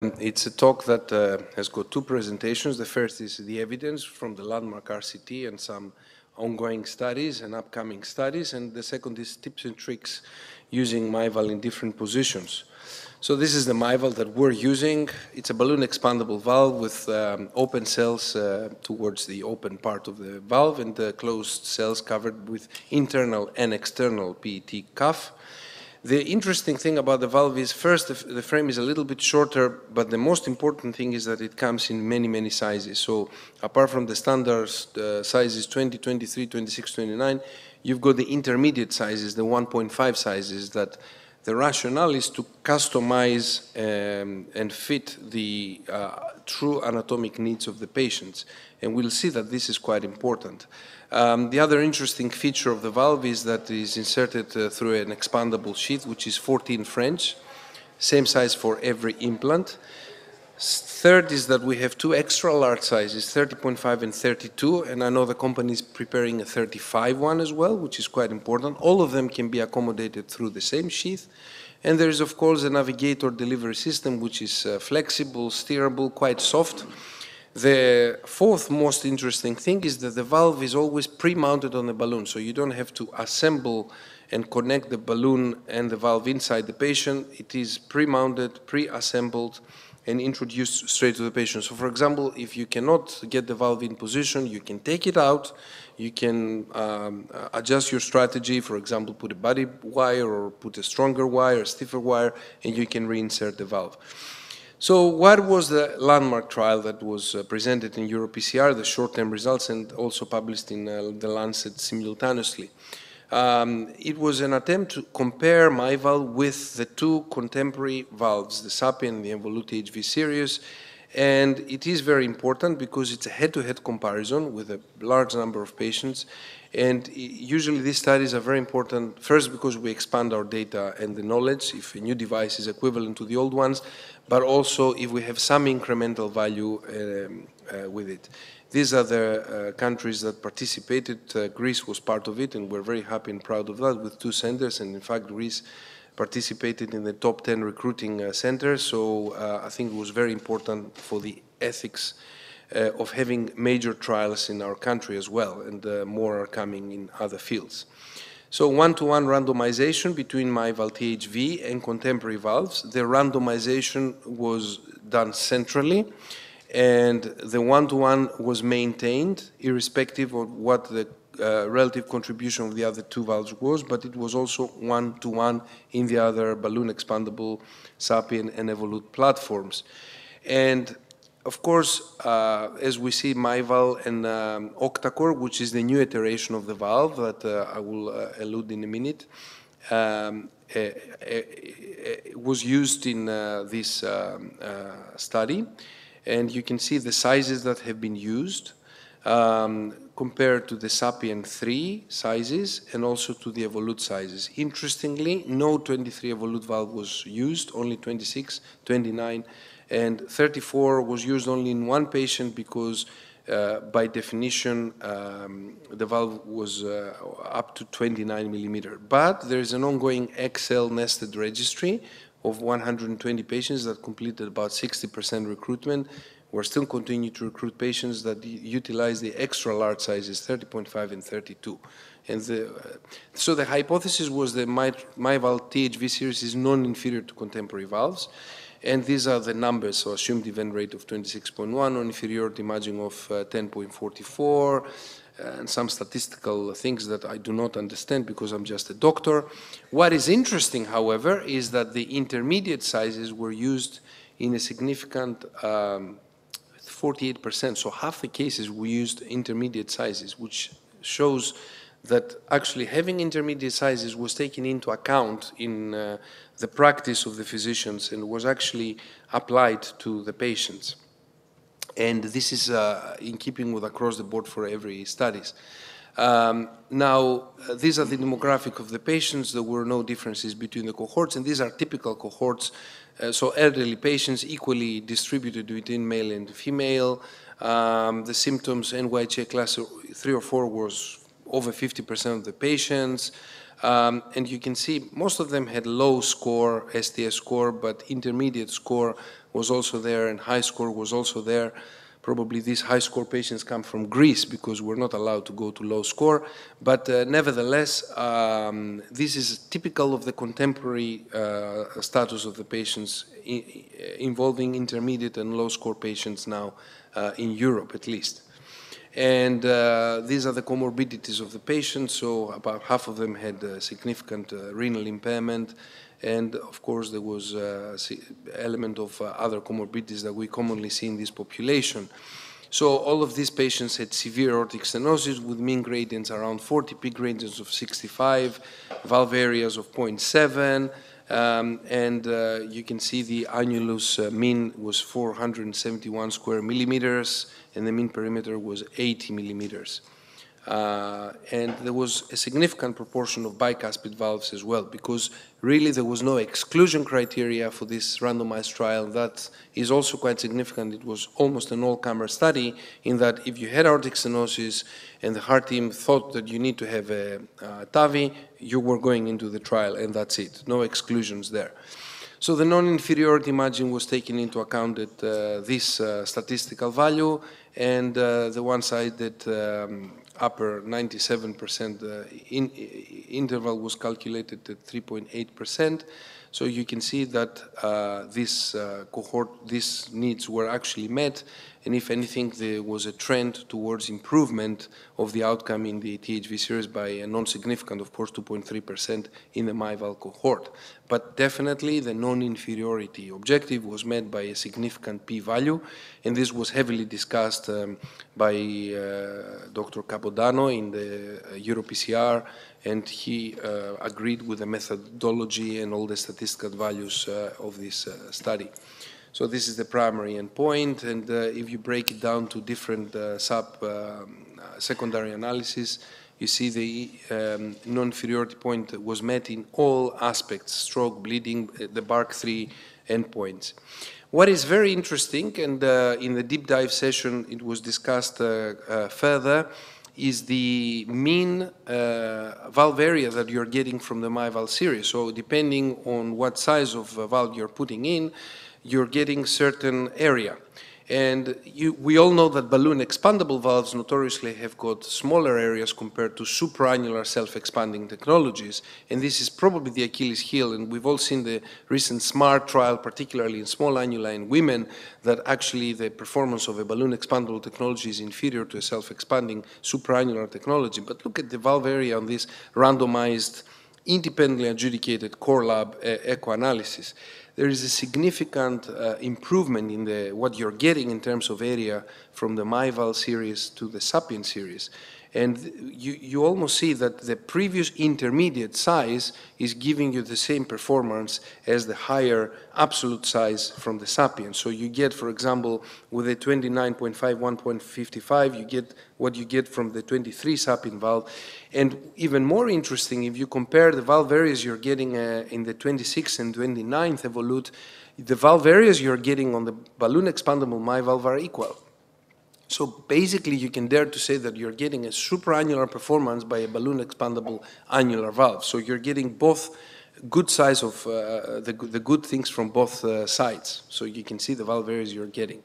It's a talk that has got two presentations. The first is the evidence from the landmark RCT and some ongoing studies and upcoming studies, and the second is tips and tricks using MyVal in different positions. So this is the MyVal that we're using. It's a balloon expandable valve with open cells towards the open part of the valve and the closed cells covered with internal and external PET cuff. The interesting thing about the valve is, first, the frame is a little bit shorter, but the most important thing is that it comes in many, many sizes. So apart from the standard sizes 20, 23, 26, 29, you've got the intermediate sizes, the 1.5 sizes, that the rationale is to customize and fit the true anatomic needs of the patients. And we'll see that this is quite important. The other interesting feature of the valve is that it is inserted through an expandable sheath, which is 14 French, same size for every implant. Third is that we have two extra large sizes, 30.5 and 32, and I know the company is preparing a 35 one as well, which is quite important. All of them can be accommodated through the same sheath. And there is, of course, a navigator delivery system, which is flexible, steerable, quite soft. The fourth most interesting thing is that the valve is always pre-mounted on the balloon, so you don't have to assemble and connect the balloon and the valve inside the patient. It is pre-mounted, pre-assembled, and introduced straight to the patient. So, for example, if you cannot get the valve in position, you can take it out, you can adjust your strategy, for example, put a body wire or put a stronger wire, a stiffer wire, and you can reinsert the valve. So what was the landmark trial that was presented in EuroPCR, the short-term results, and also published in the Lancet simultaneously? It was an attempt to compare MyVal with the two contemporary valves, the Sapien and the Evolut HV series, and it is very important because it's a head-to-head comparison with a large number of patients, and usually these studies are very important, first because we expand our data and the knowledge if a new device is equivalent to the old ones, but also if we have some incremental value with it. These are the countries that participated. Greece was part of it, and we're very happy and proud of that with 2 centers, and in fact Greece participated in the top 10 recruiting centers, so I think it was very important for the ethics of having major trials in our country as well, and more are coming in other fields. So one-to-one randomization between MyVal THV and contemporary valves. The randomization was done centrally, and the one-to-one was maintained irrespective of what the relative contribution of the other two valves was, but it was also one-to-one in the other balloon expandable Sapien and Evolut platforms. And of course, as we see MyVal and Octacore, which is the new iteration of the valve that I will allude in a minute, was used in this study. And you can see the sizes that have been used compared to the Sapien 3 sizes and also to the Evolut sizes. Interestingly, no 23 Evolut valve was used, only 26, 29, and 34 was used only in one patient because by definition the valve was up to 29 millimeter. But there is an ongoing Excel nested registry of 120 patients that completed about 60% recruitment. We're still continuing to recruit patients that utilize the extra large sizes, 30.5 and 32. And so the hypothesis was that MyVal THV series is non-inferior to contemporary valves. And these are the numbers, so assumed event rate of 26.1, non-inferiority margin of 10.44, and some statistical things that I do not understand because I'm just a doctor. What is interesting, however, is that the intermediate sizes were used in a significant 48%, so half the cases we used intermediate sizes, which shows that actually having intermediate sizes was taken into account in the practice of the physicians and was actually applied to the patients. And this is in keeping with across the board for every studies. Now, these are the demographic of the patients. There were no differences between the cohorts, and these are typical cohorts. So elderly patients equally distributed between male and female. The symptoms NYHA class 3 or 4 was over 50% of the patients. And you can see most of them had low score, STS score, but intermediate score was also there and high score was also there. Probably these high score patients come from Greece because we're not allowed to go to low score. But nevertheless, this is typical of the contemporary status of the patients involving intermediate and low score patients now in Europe at least. And these are the comorbidities of the patients. So about half of them had significant renal impairment. And of course, there was an element of other comorbidities that we commonly see in this population. So all of these patients had severe aortic stenosis with mean gradients around 40, peak gradients of 65, valve areas of 0.7, and you can see the annulus mean was 471 square millimeters, and the mean perimeter was 80 millimeters. And there was a significant proportion of bicuspid valves as well, because really there was no exclusion criteria for this randomized trial. That is also quite significant. It was almost an all-comer study in that if you had aortic stenosis and the heart team thought that you need to have a TAVI, you were going into the trial, and that's it. No exclusions there. So the non-inferiority margin was taken into account at this statistical value, and the one-sided upper 97% interval was calculated at 3.8%. So you can see that this cohort, these needs were actually met, and if anything, there was a trend towards improvement of the outcome in the THV series by a non-significant, of course, 2.3% in the MyVal cohort. But definitely the non-inferiority objective was met by a significant p-value, and this was heavily discussed by Dr. Capodano in the EuroPCR, and he agreed with the methodology and all the statistical values of this study. So this is the primary endpoint, and if you break it down to different secondary analysis, you see the non-inferiority point was met in all aspects: stroke, bleeding, the BARC3 endpoints. What is very interesting, and in the deep dive session it was discussed further, is the mean valve area that you're getting from the MyVal series. So depending on what size of valve you're putting in, you're getting certain area. And we all know that balloon expandable valves notoriously have got smaller areas compared to supraannular self-expanding technologies. And this is probably the Achilles heel. And we've all seen the recent SMART trial, particularly in small annuli in women, that actually the performance of a balloon expandable technology is inferior to a self-expanding supraannular technology. But look at the valve area on this randomized, independently adjudicated core lab echo analysis. There is a significant improvement in what you're getting in terms of area from the MyVal series to the Sapien series. And you almost see that the previous intermediate size is giving you the same performance as the higher absolute size from the Sapien. So you get, for example, with a 29.5, 1.55, you get what you get from the 23 Sapien valve. And even more interesting, if you compare the valve areas you're getting in the 26th and 29th Evolute, the valve areas you're getting on the balloon expandable MyValve are equal. So basically, you can dare to say that you're getting a supraannular performance by a balloon expandable annular valve. So you're getting both good size of the good things from both sides. So you can see the valve areas you're getting.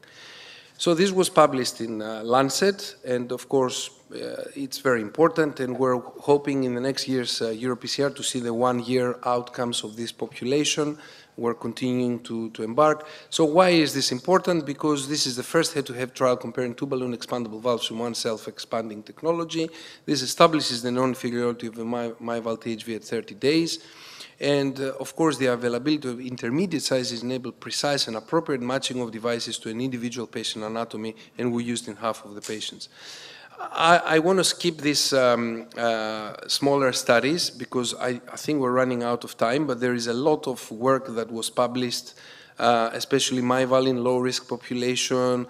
So this was published in Lancet, and of course, it's very important, and we're hoping in the next year's EuroPCR to see the one-year outcomes of this population. We're continuing to embark. So why is this important? Because this is the first head-to-head trial comparing two balloon expandable valves from one self-expanding technology. This establishes the non-inferiority of the MyVal THV at 30 days. And of course, the availability of intermediate sizes enable precise and appropriate matching of devices to an individual patient anatomy, and we used in half of the patients. I want to skip these smaller studies because I think we're running out of time, but there is a lot of work that was published especially MyVal in low-risk population.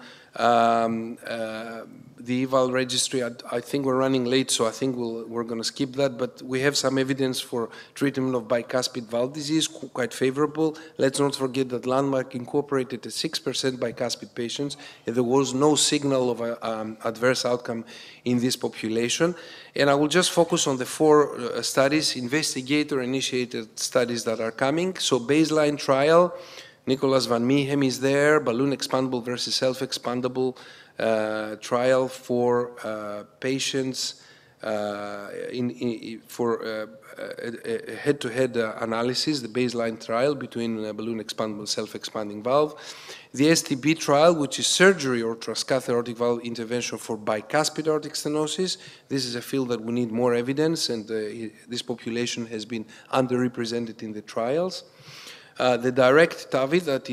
The EVAL registry, I think we're running late, so I think we're going to skip that, but we have some evidence for treatment of bicuspid valve disease, quite favorable. Let's not forget that Landmark incorporated a 6% bicuspid patients, and there was no signal of adverse outcome in this population. And I will just focus on the 4 studies, investigator-initiated studies that are coming. So baseline trial, Nicolas van Meehem is there, balloon expandable versus self-expandable trial for patients for a head-to-head analysis, the baseline trial between balloon expandable self-expanding valve. The STB trial, which is surgery or transcatheter aortic valve intervention for bicuspid aortic stenosis. This is a field that we need more evidence, and this population has been underrepresented in the trials. The direct TAVI that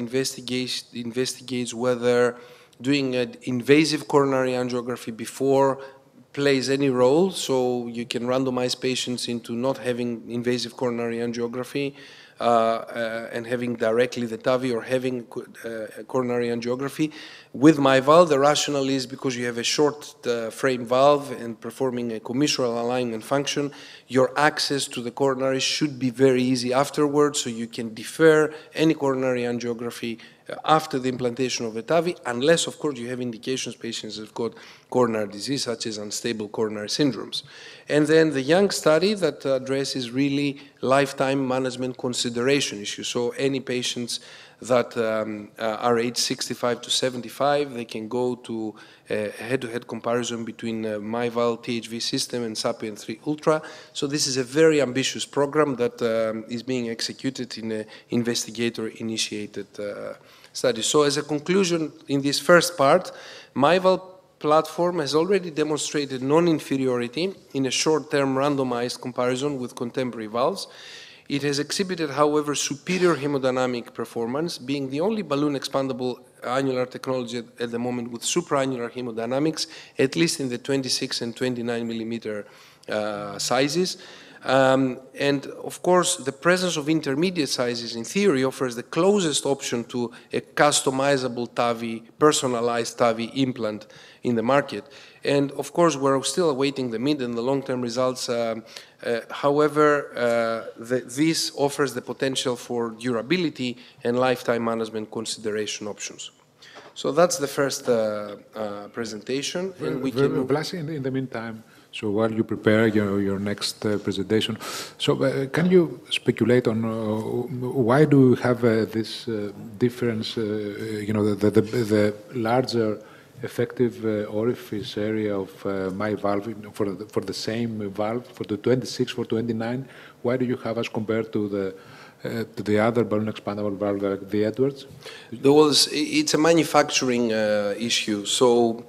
investigates whether doing an invasive coronary angiography before plays any role, so you can randomize patients into not having invasive coronary angiography and having directly the TAVI or having coronary angiography. With MyVal, the rationale is because you have a short frame valve and performing a commissural alignment function, your access to the coronary should be very easy afterwards, so you can defer any coronary angiography after the implantation of a TAVI, unless, of course, you have indications patients have got coronary disease, such as unstable coronary syndromes. And then the young study that addresses really lifetime management consideration issues. So any patients that are aged 65 to 75, they can go to a head-to-head comparison between MyVal THV system and SAPIEN 3 Ultra. So this is a very ambitious program that is being executed in an investigator-initiated study. So as a conclusion, in this first part, MyVal platform has already demonstrated non-inferiority in a short-term randomized comparison with contemporary valves. It has exhibited, however, superior hemodynamic performance, being the only balloon expandable annular technology at the moment with supraannular hemodynamics, at least in the 26 and 29 millimeter sizes. And of course, the presence of intermediate sizes in theory offers the closest option to a customizable TAVI, personalized TAVI implant in the market. And of course, we're still awaiting the mid and the long-term results. However, this offers the potential for durability and lifetime management consideration options. So that's the first presentation. And we can Blasi, in the meantime, so while you prepare your next presentation, so can you speculate on why do you have this difference, the larger effective orifice area of MyValve for the same valve, for the 26, for 29, why do you have as compared to the other balloon expandable valve, like the Edwards? It's a manufacturing issue. So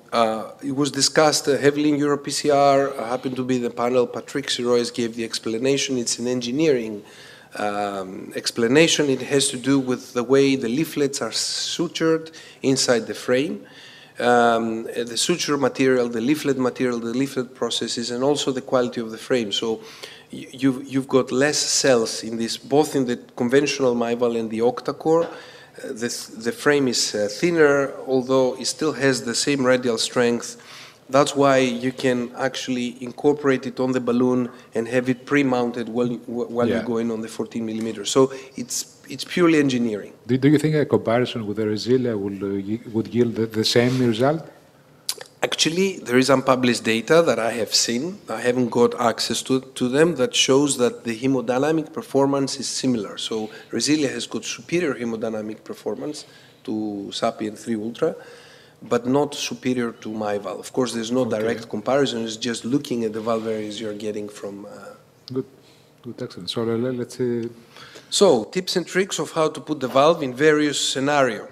it was discussed heavily in EuroPCR. I happened to be the panel. Patrick Sirois gave the explanation. It's an engineering explanation. It has to do with the way the leaflets are sutured inside the frame. The suture material, the leaflet processes, and also the quality of the frame. So you've got less cells in this, both in the conventional MyVal and the octacore. The frame is thinner, although it still has the same radial strength. That's why you can actually incorporate it on the balloon and have it pre-mounted while you're going on the 14 millimeters. So it's purely engineering. Do you think a comparison with the Resilia would yield the same result? Actually, there is unpublished data that I have seen. I haven't got access to them that shows that the hemodynamic performance is similar. So Resilia has got superior hemodynamic performance to SAPIEN 3 Ultra, but not superior to MyVal. Of course, there's no direct comparison. It's just looking at the valve areas you're getting from. Good, excellent. So let's see. So tips and tricks of how to put the valve in various scenarios.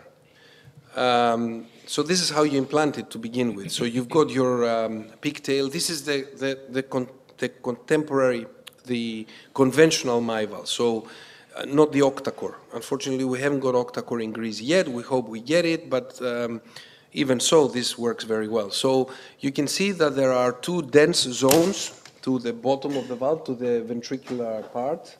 So this is how you implant it to begin with. So you've got your pigtail. This is the contemporary, the conventional MyVal. So not the octacore. Unfortunately, we haven't got octacore in Greece yet. We hope we get it, but even so, this works very well. So you can see that there are two dense zones to the bottom of the valve, to the ventricular part.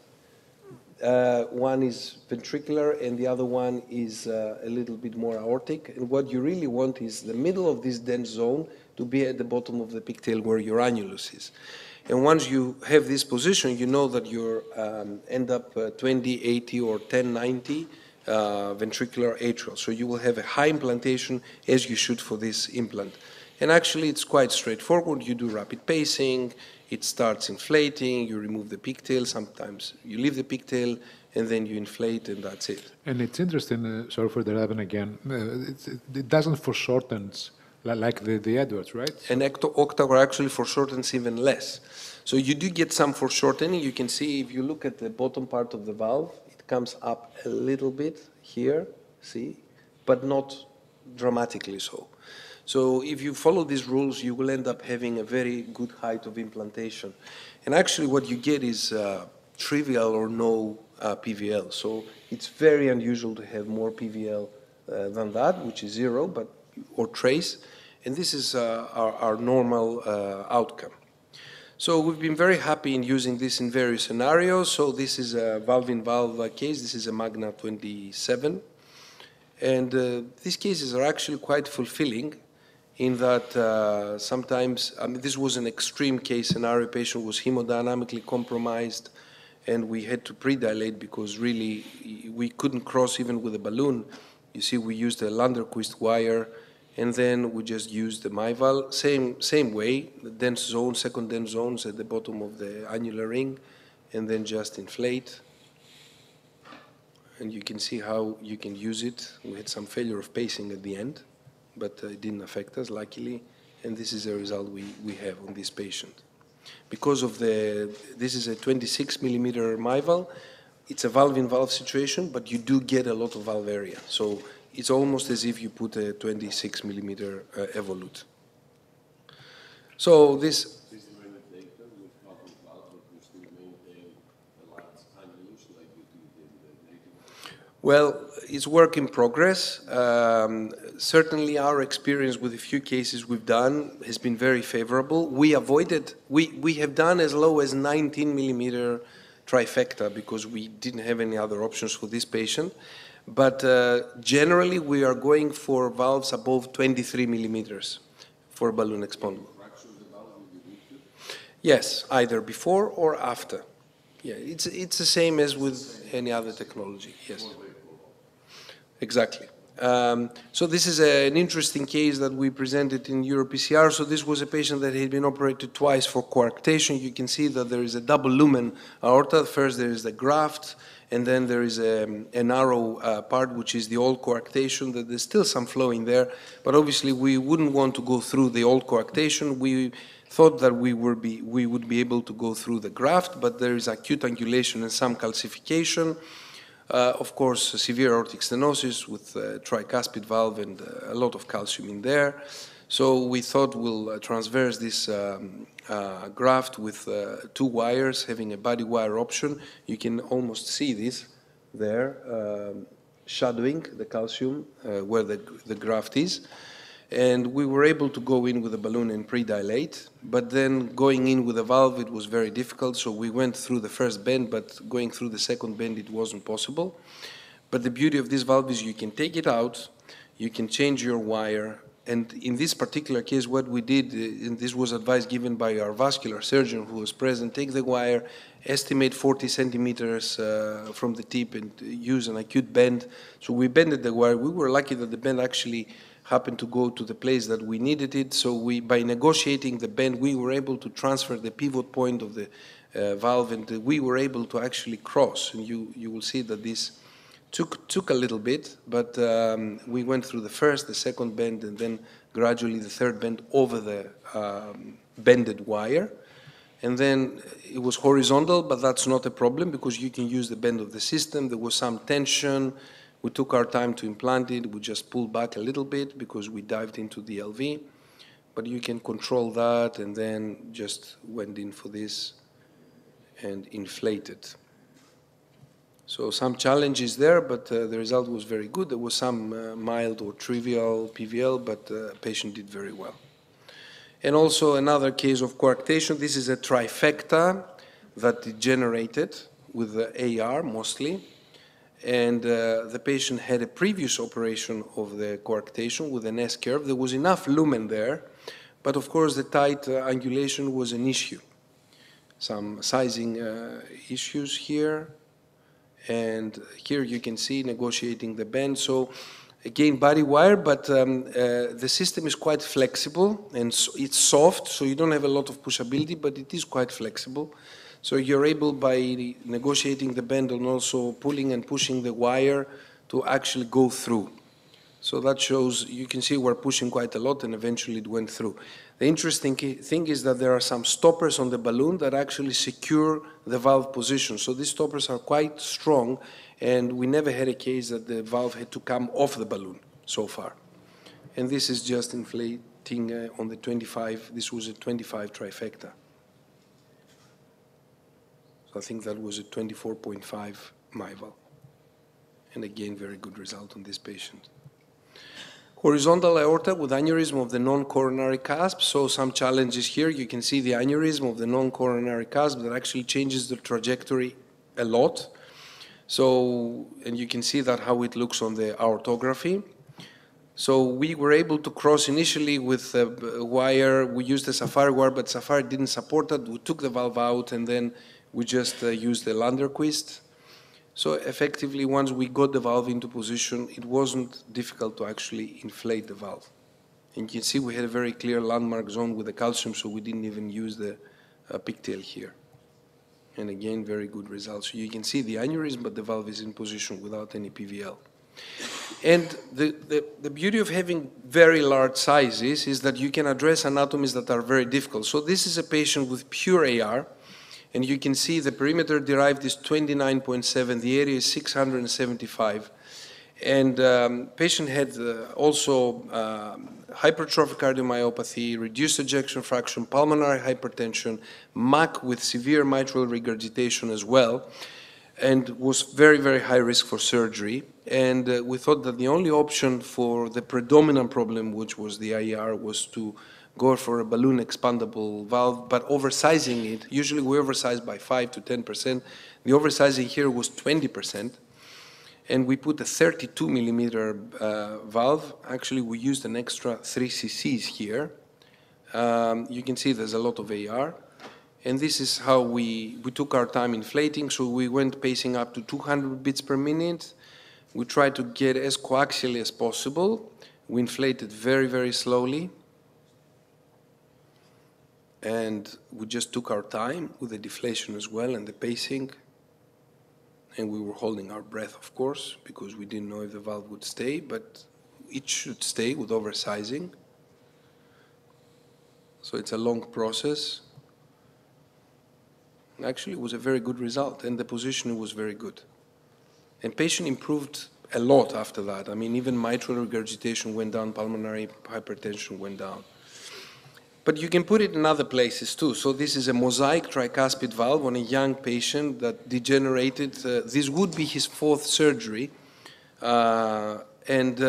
One is ventricular and the other one is a little bit more aortic. And what you really want is the middle of this dense zone to be at the bottom of the pigtail where your annulus is. And once you have this position, you know that you end up 20, 80 or 10, 90 ventricular atrial. So you will have a high implantation as you should for this implant. And actually it's quite straightforward. You do rapid pacing, it starts inflating, you remove the pigtail, sometimes you leave the pigtail, and then you inflate, and that's it. And it's interesting, sorry for interrupting again, it doesn't foreshorten like the Edwards, right? And Octavor actually foreshortens even less. So you do get some foreshortening. You can see if you look at the bottom part of the valve, it comes up a little bit here, see, but not dramatically so. So if you follow these rules, you will end up having a very good height of implantation. And actually what you get is trivial or no PVL. So it's very unusual to have more PVL than that, which is 0, or trace. And this is our normal outcome. So we've been very happy in using this in various scenarios. So this is a valve-in-valve case. This is a Magna 27. And these cases are actually quite fulfilling in that sometimes, this was an extreme case scenario. Patient was hemodynamically compromised, and we had to pre-dilate because really we couldn't cross even with a balloon. You see, we used a Landerquist wire, and then we just used the MyVal. Same way, the dense zone, second dense zones at the bottom of the annular ring, and then just inflate. And you can see how you can use it. We had some failure of pacing at the end, but it didn't affect us, luckily. And this is the result we have on this patient. Because of this is a 26 millimeter MyVal, it's a valve-in-valve situation, but you do get a lot of valve area. So it's almost as if you put a 26 millimeter Evolut. So this. Well, it's work in progress. Certainly our experience with a few cases we've done has been very favorable. We have done as low as 19 millimeter trifecta because we didn't have any other options for this patient. But generally we are going for valves above 23 millimeters for balloon expandable. Yes, either before or after. Yeah, it's the same as with any other technology, yes. Exactly. So this is an interesting case that we presented in EuroPCR. So this was a patient that had been operated twice for coarctation. You can see that there is a double lumen aorta. First there is the graft, and then there is a narrow part, which is the old coarctation, that there's still some flow in there. But obviously we wouldn't want to go through the old coarctation. We thought that we would be able to go through the graft, but there is acute angulation and some calcification. Of course, severe aortic stenosis with tricuspid valve and a lot of calcium in there. So we thought we'll transverse this graft with 2 wires, having a body wire option. You can almost see this there, shadowing the calcium where the graft is. And we were able to go in with a balloon and pre-dilate, but then going in with a valve, it was very difficult. So we went through the first bend, but going through the second bend, it wasn't possible. But the beauty of this valve is you can take it out, you can change your wire. And in this particular case, what we did, and this was advice given by our vascular surgeon who was present, take the wire, estimate 40 centimeters from the tip and use an acute bend. So we bended the wire. We were lucky that the bend actually happened to go to the place that we needed it. So by negotiating the bend, we were able to transfer the pivot point of the valve, and we were able to actually cross. And you will see that this took a little bit, but we went through the first, the second bend, and then gradually the third bend over the bended wire. And then it was horizontal, but that's not a problem because you can use the bend of the system. There was some tension. We took our time to implant it. We just pulled back a little bit because we dived into the LV. But you can control that, and then just went in for this and inflated. So some challenges there, but the result was very good. There was some mild or trivial PVL, but the patient did very well. And also another case of coarctation. This is a trifecta that degenerated with the AR mostly. And the patient had a previous operation of the coarctation with an S-curve. There was enough lumen there, but of course the tight angulation was an issue. Some sizing issues here, and here you can see negotiating the bend. So again, body wire, but the system is quite flexible and it's soft, so you don't have a lot of pushability, but it is quite flexible. So you're able, by negotiating the bend and also pulling and pushing the wire, to actually go through. So that shows, you can see we're pushing quite a lot and eventually it went through. The interesting thing is that there are some stoppers on the balloon that actually secure the valve position. So these stoppers are quite strong, and we never had a case that the valve had to come off the balloon so far. And this is just inflating on the 25, this was a 25 trifecta. So I think that was a 24.5 MIVAL. And again, very good result on this patient. Horizontal aorta with aneurysm of the non-coronary cusp. So some challenges here. You can see the aneurysm of the non-coronary cusp that actually changes the trajectory a lot. So, and you can see that how it looks on the aortography. So we were able to cross initially with a wire. We used the Safari wire, but Safari didn't support that. We took the valve out, and then we just used the Landerquist. So effectively, once we got the valve into position, it wasn't difficult to actually inflate the valve. And you can see we had a very clear landmark zone with the calcium, so we didn't even use the pigtail here. And again, very good results. So you can see the aneurysm, but the valve is in position without any PVL. And the beauty of having very large sizes is that you can address anatomies that are very difficult. So this is a patient with pure AR. And you can see the perimeter derived is 29.7, the area is 675. And patient had also hypertrophic cardiomyopathy, reduced ejection fraction, pulmonary hypertension, MAC with severe mitral regurgitation as well, and was very, very high risk for surgery. And we thought that the only option for the predominant problem, which was the IR, was to go for a balloon expandable valve, but oversizing it. Usually we oversize by 5 to 10%. The oversizing here was 20%. And we put a 32 millimeter valve. Actually, we used an extra 3 cc's here. You can see there's a lot of AR. And this is how we took our time inflating. So we went pacing up to 200 beats per minute. We tried to get as coaxially as possible. We inflated very, very slowly. And we just took our time with the deflation as well and the pacing. And we were holding our breath, of course, because we didn't know if the valve would stay, but it should stay with oversizing. So it's a long process. Actually, it was a very good result, and the positioning was very good. And patient improved a lot after that. I mean, even mitral regurgitation went down, pulmonary hypertension went down. But you can put it in other places too. So this is a mosaic tricuspid valve on a young patient that degenerated. This would be his 4th surgery. And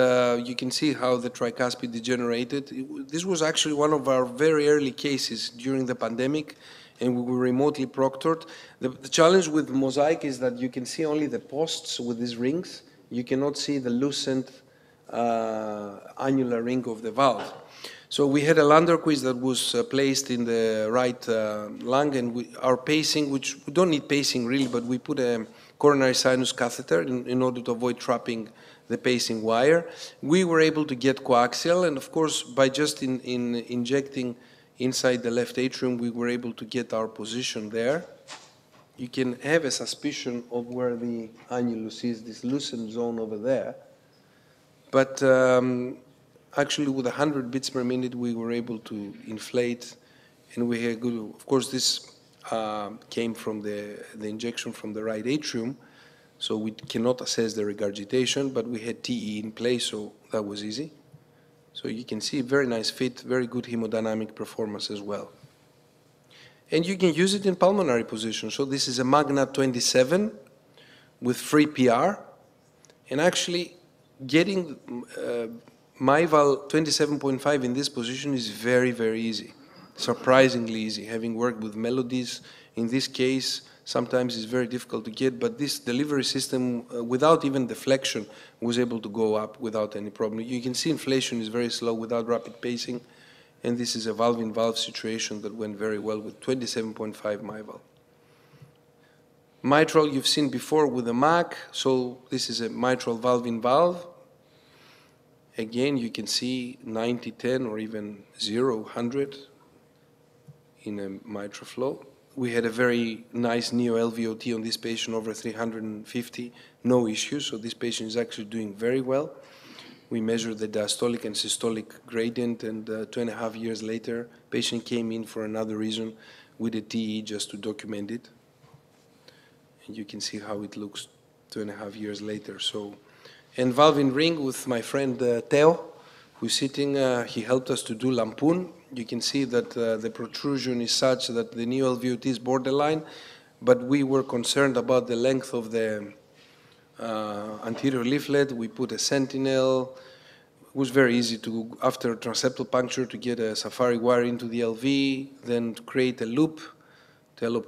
you can see how the tricuspid degenerated. This was actually one of our very early cases during the pandemic, and we were remotely proctored. The challenge with mosaic is that you can see only the posts with these rings. You cannot see the lucent annular ring of the valve. So we had a Landerquist that was placed in the right lung, and our pacing, which we don't need pacing really, but we put a coronary sinus catheter in order to avoid trapping the pacing wire. We were able to get coaxial, and of course, by just injecting inside the left atrium, we were able to get our position there. You can have a suspicion of where the annulus is, this lucent zone over there. But actually, with 100 beats per minute, we were able to inflate, and we had good. Of course, this came from the injection from the right atrium, so we cannot assess the regurgitation, but we had TE in place, so that was easy. So you can see very nice fit, very good hemodynamic performance as well. And you can use it in pulmonary position. So this is a Magna 27 with free PR, and actually getting MIVAL 27.5 in this position is very, very easy, surprisingly easy. Having worked with Melodies, in this case, sometimes is very difficult to get, but this delivery system, without even deflection, was able to go up without any problem. You can see inflation is very slow without rapid pacing, and this is a valve-in-valve situation that went very well with 27.5 MyValve. Mitral you've seen before with the MAC, so this is a mitral valve-in-valve. Again, you can see 90-10 or even 0-100 in a mitral flow. We had a very nice neo-LVOT on this patient, over 350, no issues, so this patient is actually doing very well. We measured the diastolic and systolic gradient, and 2.5 years later, patient came in for another reason with a TE just to document it. And you can see how it looks 2.5 years later. So, and valve in ring with my friend Theo, who's sitting, he helped us to do Lampoon. You can see that the protrusion is such that the neo-LVOT is borderline, but we were concerned about the length of the anterior leaflet. We put a sentinel. It was very easy to, after transeptal puncture, to get a Safari wire into the LV, then to create a loop.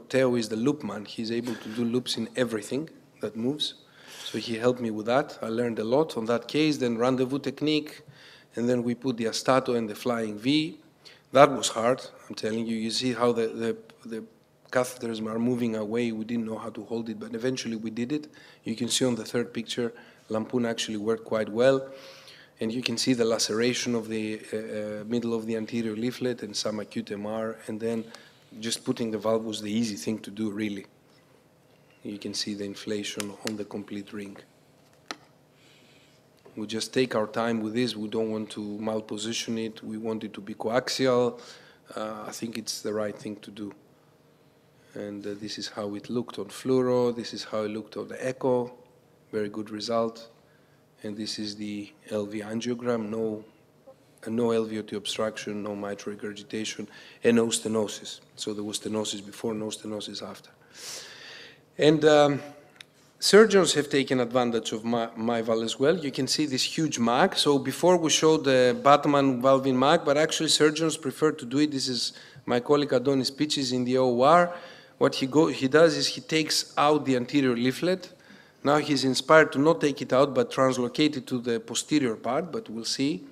Theo is the loop man. He's able to do loops in everything that moves. So he helped me with that. I learned a lot on that case. Then rendezvous technique, and then we put the Astato and the flying V. That was hard, I'm telling you. You see how the catheters are moving away. We didn't know how to hold it, but eventually we did it. You can see on the third picture, Lampoon actually worked quite well. And you can see the laceration of the middle of the anterior leaflet and some acute MR, and then just putting the valve was the easy thing to do, really. You can see the inflation on the complete ring. We just take our time with this. We don't want to malposition it. We want it to be coaxial. I think it's the right thing to do. And this is how it looked on fluoro. This is how it looked on the echo. Very good result. And this is the LV angiogram. No LVOT obstruction, no mitral regurgitation, and no stenosis. So there was stenosis before, no stenosis after. And surgeons have taken advantage of MyValve as well. You can see this huge MAC. So before we showed the Batman valve in MAC, but actually surgeons prefer to do it. This is my colleague Adonis Pitches in the OR. What he does is he takes out the anterior leaflet. Now he's inspired to not take it out, but translocate it to the posterior part, but we'll see.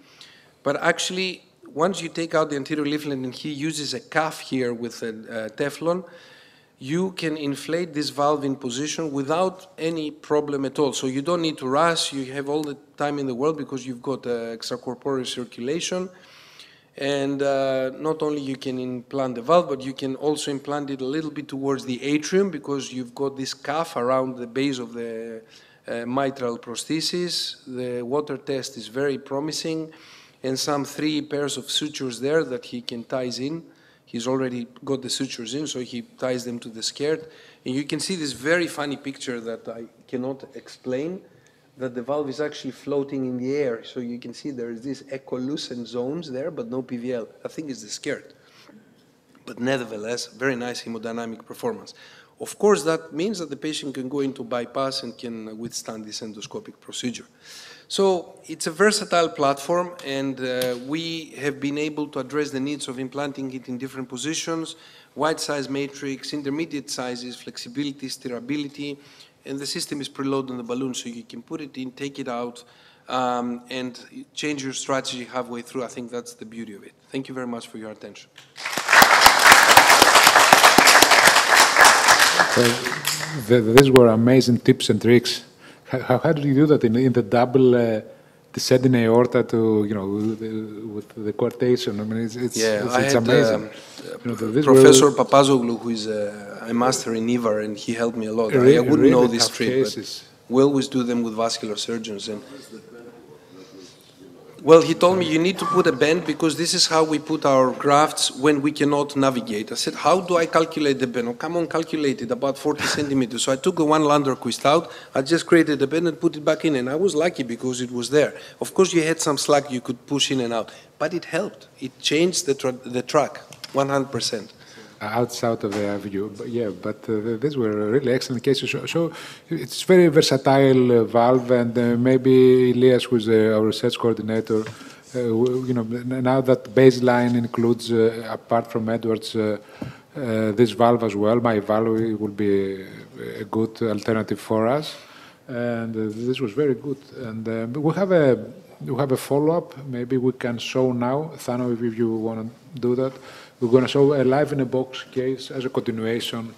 But actually, once you take out the anterior leaflet and he uses a cuff here with a Teflon, you can inflate this valve in position without any problem at all. So you don't need to rush. You have all the time in the world because you've got extracorporeal circulation. And not only you can implant the valve, but you can also implant it a little bit towards the atrium because you've got this cuff around the base of the mitral prosthesis. The water test is very promising. And some 3 pairs of sutures there that he can ties in. He's already got the sutures in, so he ties them to the skirt. And you can see this very funny picture that I cannot explain, that the valve is actually floating in the air. So you can see there is this echolucent zones there, but no PVL. I think it's the skirt. But nevertheless, very nice hemodynamic performance. Of course, that means that the patient can go into bypass and can withstand this endoscopic procedure. So it's a versatile platform, and we have been able to address the needs of implanting it in different positions, wide size matrix, intermediate sizes, flexibility, steerability, and the system is preloaded on the balloon, so you can put it in, take it out, and change your strategy halfway through. I think that's the beauty of it. Thank you very much for your attention. These were amazing tips and tricks. How did you do that in the double descending aorta to, with the coarctation? I mean, it's amazing. Professor Papazoglou, who is a master in EVAR, and he helped me a lot. I wouldn't know this trick, but we always do them with vascular surgeons. And well, he told me you need to put a bend because this is how we put our grafts when we cannot navigate. I said, how do I calculate the bend? Oh, come on, calculate it, about 40 centimeters. So I took the one Landerquist out, I just created a bend and put it back in, and I was lucky because it was there. Of course, you had some slack you could push in and out, but it helped. It changed the track, 100%. Outside of the avenue, but these were really excellent cases. So it's very versatile valve, and maybe Elias, who's our research coordinator, now that baseline includes, apart from Edwards, this valve as well. My valve will be a good alternative for us. And this was very good. And we have a follow-up. Maybe we can show now, Thano, if you want to do that. We're going to show a live in a box case as a continuation